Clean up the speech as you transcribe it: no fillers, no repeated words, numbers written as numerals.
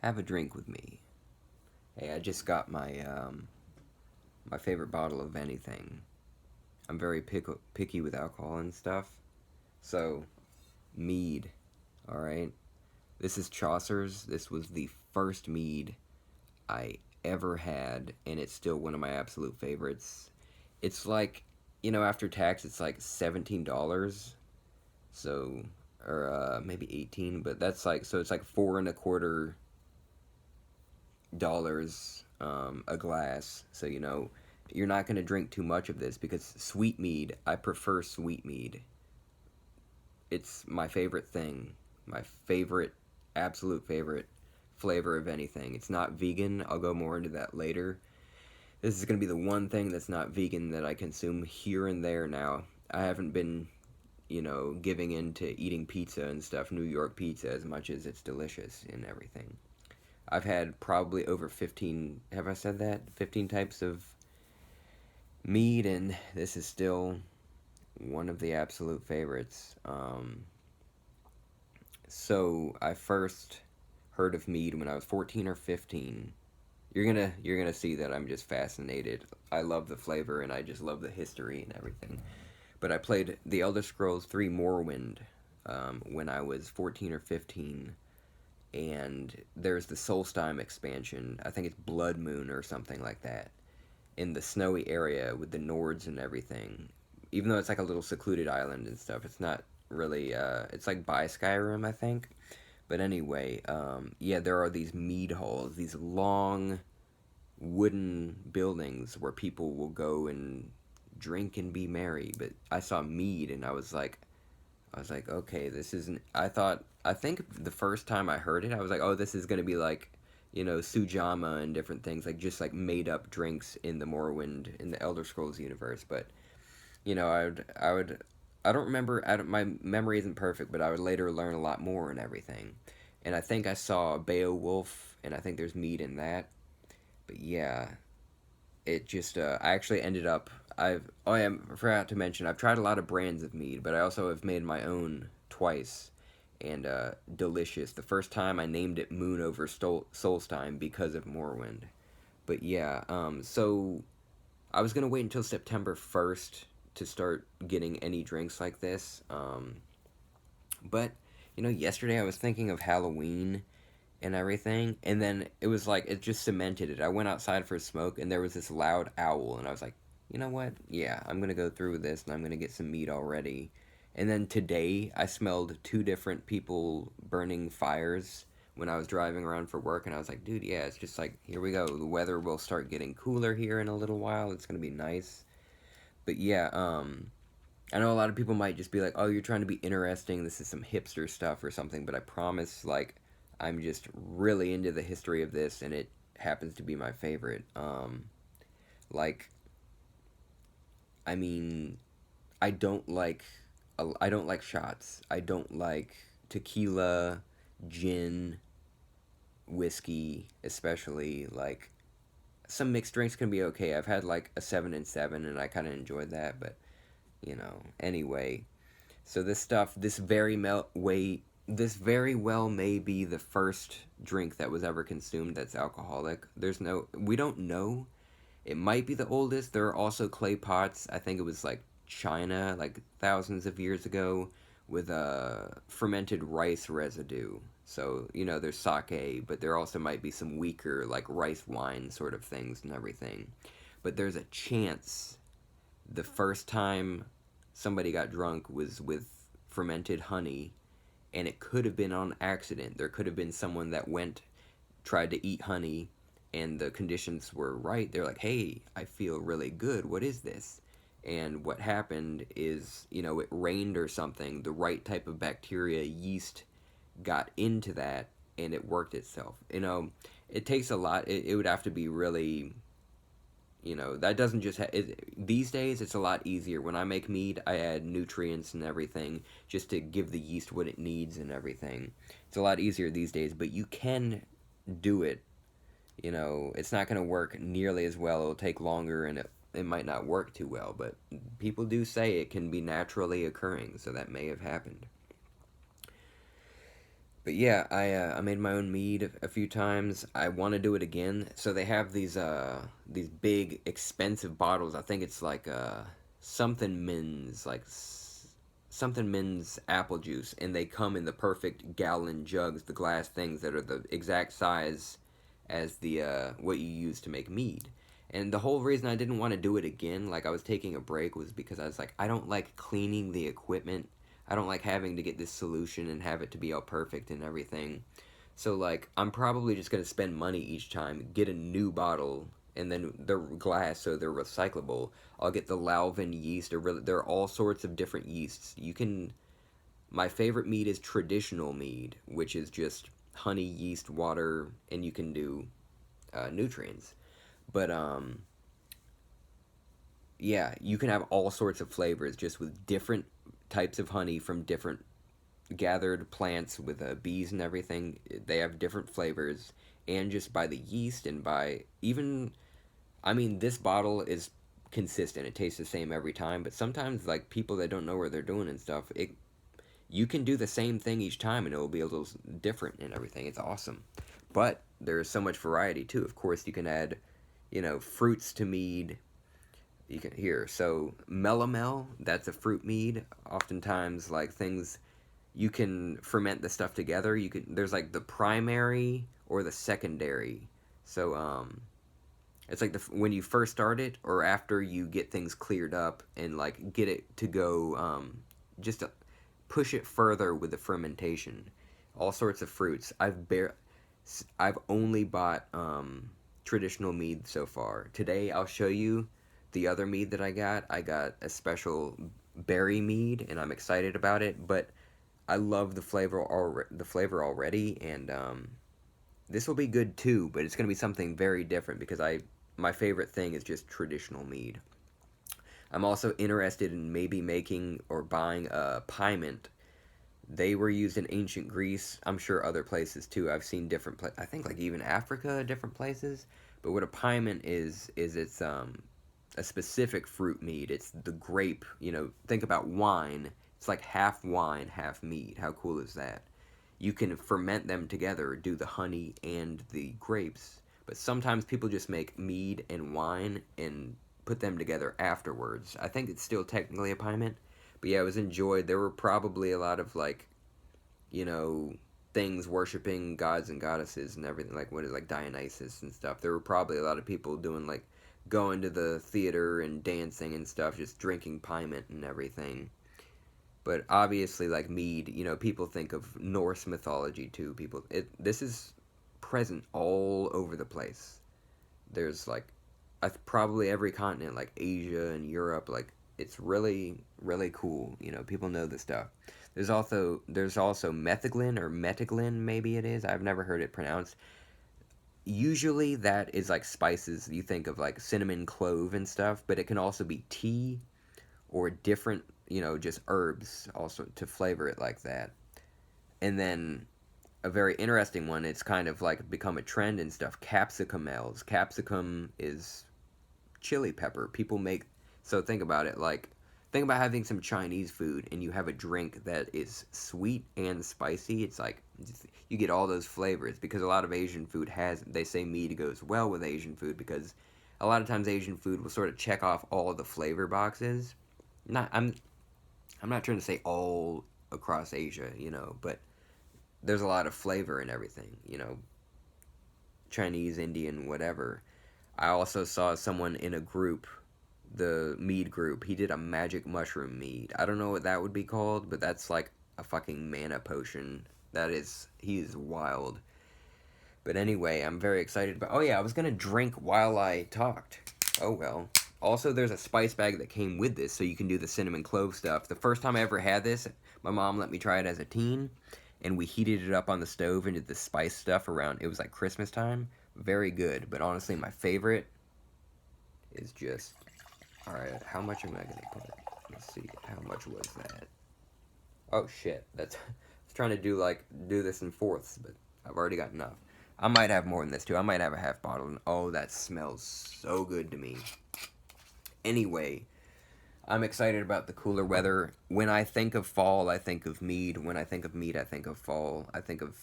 Have a drink with me. Hey, I just got my favorite bottle of anything. I'm very picky with alcohol and stuff. So, Mead, all right? This is Chaucer's. This was the first Mead I ever had, and it's still one of my absolute favorites. It's like, after tax, it's like $17. So, or maybe 18, but that's like, so it's like $4.25 a glass. So, you're not going to drink too much of this because sweet mead, I prefer sweet mead. It's my favorite thing. My favorite, absolute favorite flavor of anything. It's not vegan. I'll go more into that later. This is going to be the one thing that's not vegan that I consume here and there now. I haven't been, giving into eating pizza and stuff, New York pizza, as much as it's delicious and everything. I've had probably over 15, have I said that? 15 types of mead, and this is still one of the absolute favorites. So I first heard of mead when I was 14 or 15. You're gonna see that I'm just fascinated. I love the flavor and I just love the history and everything. But I played The Elder Scrolls 3 Morrowind when I was 14 or 15, and there's the Solstheim expansion. I think it's Blood Moon or something like that, in the snowy area with the Nords and everything. Even though it's like a little secluded island and stuff, it's not really. It's like by Skyrim, I think. But anyway, yeah, there are these mead halls, these long wooden buildings where people will go and drink and be merry. But I saw mead, and I was like, okay, this isn't. I think the first time I heard it, I was like, oh, this is gonna be like, Sujama and different things, like just like made up drinks in the Morrowind in the Elder Scrolls universe. But I don't remember. My memory isn't perfect, but I would later learn a lot more and everything. And I think I saw Beowulf, and I think there's mead in that. But yeah, it just I actually ended up I forgot to mention I've tried a lot of brands of mead, but I also have made my own twice, and delicious. The first time I named it Moon over Solstein because of Morrowind. But yeah, so I was gonna wait until September 1st to start getting any drinks like this. But yesterday I was thinking of Halloween and everything, and then it was like it just cemented it. I went outside for a smoke, and there was this loud owl, and I was like, you know what? Yeah, I'm gonna go through with this, and I'm gonna get some meat already. And then today, I smelled two different people burning fires when I was driving around for work, and I was like, dude, yeah, it's just like here we go. The weather will start getting cooler here in a little while. It's gonna be nice. But yeah, I know a lot of people might just be like, "Oh, you're trying to be interesting. This is some hipster stuff or something." But I promise, like, I'm just really into the history of this, and it happens to be my favorite. Like, I mean, I don't like, I don't like shots. I don't like tequila, gin, whiskey, especially. Like, some mixed drinks can be okay. I've had like a 7 and 7, and I kind of enjoyed that. But anyway, so this stuff, this very well may be the first drink that was ever consumed that's alcoholic. We don't know. It might be the oldest. There are also clay pots. I think it was like China, like thousands of years ago, with fermented rice residue. So, there's sake, but there also might be some weaker, like rice wine sort of things and everything. But there's a chance the first time somebody got drunk was with fermented honey, and it could have been on accident. There could have been someone that tried to eat honey, and the conditions were right. They're like, hey, I feel really good. What is this? And what happened is, it rained or something. The right type of bacteria, yeast, got into that, and it worked itself. It takes a lot. It would have to be really, that doesn't just these days it's a lot easier. When I make mead, I add nutrients and everything just to give the yeast what it needs and everything. It's a lot easier these days, but you can do it. It's not going to work nearly as well. It'll take longer, and it might not work too well, but people do say it can be naturally occurring, so that may have happened. But yeah, I made my own mead a few times. I want to do it again. So they have these big expensive bottles. I think it's like something Min's something Min's apple juice, and they come in the perfect gallon jugs, the glass things that are the exact size as the what you use to make mead. And the whole reason I didn't want to do it again, like I was taking a break, was because I was like, I don't like cleaning the equipment. I don't like having to get this solution and have it to be all perfect and everything. So like I'm probably just gonna spend money each time, get a new bottle, and then they're glass, so they're recyclable. I'll get the Lalvin yeast. There are all sorts of different yeasts. You can. My favorite mead is traditional mead, which is just honey, yeast, water, and you can do nutrients. But yeah, you can have all sorts of flavors just with different types of honey from different gathered plants with bees and everything. They have different flavors, and just by the yeast and by even, I mean, this bottle is consistent. It tastes the same every time, but sometimes like people that don't know what they're doing and stuff, it you can do the same thing each time and it will be a little different and everything. It's awesome. But there's so much variety too. Of course, you can add, fruits to mead. You can here. So melomel, that's a fruit mead. Oftentimes, like things you can ferment the stuff together. You can there's like the primary or the secondary. So it's like when you first start it or after you get things cleared up and like get it to go just to push it further with the fermentation. All sorts of fruits. I've only bought traditional mead so far. Today I'll show you the other mead that I got. I got a special berry mead and I'm excited about it, but I love the flavor already, and this will be good too. But it's gonna be something very different because my favorite thing is just traditional mead. I'm also interested in maybe making or buying a pyment. They were used in ancient Greece. I'm sure other places too. I've seen different I think like even Africa, different places. But what a pyment is it's a specific fruit mead. It's the grape. Think about wine. It's like half wine, half mead. How cool is that? You can ferment them together, do the honey and the grapes. But sometimes people just make mead and wine and put them together afterwards. I think it's still technically a pyment. But yeah, it was enjoyed. There were probably a lot of like, you know, things worshiping gods and goddesses and everything, like what is like Dionysus and stuff. There were probably a lot of people doing like going to the theater and dancing and stuff, just drinking pyment and everything. But obviously, like mead, people think of Norse mythology too. This is present all over the place. There's like, probably every continent, like Asia and Europe. Like it's really, really cool. People know this stuff. There's also metheglin or metaglin, maybe it is. I've never heard it pronounced. Usually that is like spices. You think of like cinnamon, clove, and stuff, but it can also be tea or different, just herbs also to flavor it like that. And then a very interesting one, it's kind of like become a trend and stuff. Capsicum ales. Capsicum is chili pepper. People make so think about having some Chinese food and you have a drink that is sweet and spicy. It's like you get all those flavors because a lot of Asian food has they say mead goes well with Asian food because a lot of times Asian food will sort of check off all the flavor boxes. Not I'm not trying to say all across Asia, but there's a lot of flavor in everything, Chinese, Indian, whatever. I also saw someone in a group, the mead group. He did a magic mushroom mead. I don't know what that would be called, but that's like a fucking mana potion. He's wild. But anyway, I'm very excited about. Oh yeah, I was gonna drink while I talked. Oh well. Also, there's a spice bag that came with this, so you can do the cinnamon clove stuff. The first time I ever had this, my mom let me try it as a teen, and we heated it up on the stove and did the spice stuff around. It was like Christmas time. Very good, but honestly, my favorite is just. All right, how much am I gonna put? Let's see, how much was that? Oh shit, that's. I was trying to do this in fourths, but I've already got enough. I might have more than this too. I might have a half bottle. And oh, that smells so good to me. Anyway, I'm excited about the cooler weather. When I think of fall, I think of Mead. When I think of Mead, I think of fall. I think of